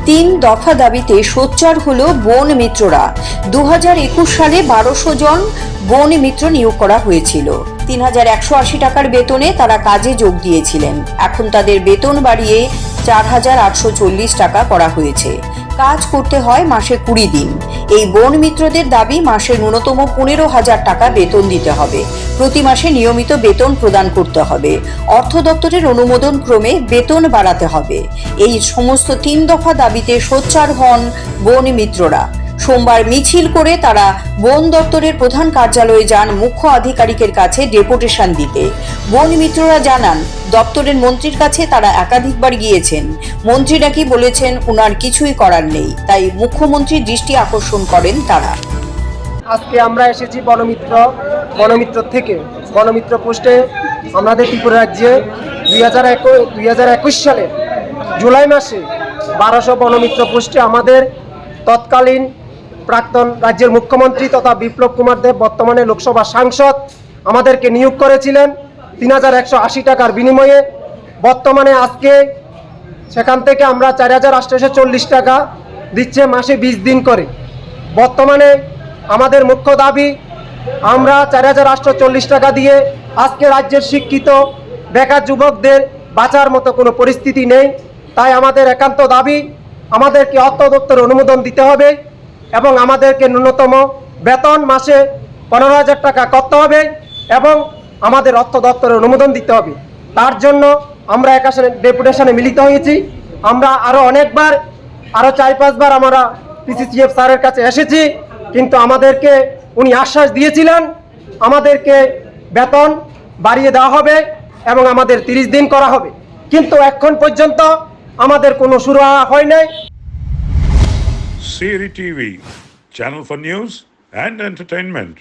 তিন দফা দাবিতে সোচ্চার হলো বন মিত্ররা। 2021 সালে 1200 জন বন মিত্র নিয়োগ করা হয়েছিল। 3180 টাকার বেতনে তারা কাজে যোগ দিয়েছিলেন। এখন তাদের বেতন বাড়িয়ে 4840 টাকা করা হয়েছে। কাজ করতে হয় মাসে 20 দিন। এই বন মিত্রদের দাবি মাসে ন্যূনতম 15,000 টাকা বেতন দিতে হবে। প্রতি মাসে নিয়মিত বেতন প্রদান করতে হবে। অর্থ দপ্তরের অনুমোদন ক্রমে বেতন বাড়াতে হবে। এই সমস্ত 3 দফা দাবিতে সোচ্চার হন বন মিত্ররা। সোমবার মিছিল করে তারা বন দপ্তরের প্রধান কার্যালয়ে যান মুখ্য আধিকারিকের কাছে ডেপুটেশন দিতে। বন মিত্ররা জানান, দপ্তরের মন্ত্রীর কাছে তারা একাধিকবার গিয়েছেন। মন্ত্রী নাকি বলেছেন উনার কিছুই করার নেই, তাই মুখ্যমন্ত্রীর দৃষ্টি আকর্ষণ করেন তারা। আজকে আমরা এসেছি বনমিত্র থেকে বনমিত্র পোস্টে। আমাদের ত্রিপুরা রাজ্যে 2021 সালে জুলাই মাসে 1200 বনমিত্র পোস্টে আমাদের তৎকালীন প্রাক্তন রাজ্যের মুখ্যমন্ত্রী তথা বিপ্লব কুমার দেব, বর্তমানে লোকসভা সাংসদ, আমাদেরকে নিয়োগ করেছিলেন 3180 টাকার বিনিময়ে। বর্তমানে আজকে সেখান থেকে আমরা 4840 টাকা দিচ্ছে মাসে 20 দিন করে। বর্তমানে আমাদের মুখ্য দাবি, আমরা 4840 টাকা দিয়ে আজকে রাজ্যের শিক্ষিত বেকার যুবকদের বাঁচার মতো কোনো পরিস্থিতি নেই। তাই আমাদের একান্ত দাবি, আমাদেরকে অর্থ দপ্তরের অনুমোদন দিতে হবে এবং আমাদেরকে ন্যূনতম বেতন মাসে 15,000 টাকা করতে হবে এবং আমাদের অর্থ দপ্তরের অনুমোদন দিতে হবে। তার জন্য আমরা একাশনে ডেপুটেশনে মিলিত হয়েছি। আমরা আরও অনেকবার, আরও 4-5 বার আমরা পিসিসিএফ স্যারের কাছে এসেছি, কিন্তু আমাদেরকে উনি আশ্বাস দিয়েছিলেন আমাদেরকে বেতন বাড়িয়ে দেওয়া হবে এবং আমাদের 30 দিন করা হবে, কিন্তু এখন পর্যন্ত আমাদের কোনো শুরু হয় নাই। CRI TV, channel for news and entertainment.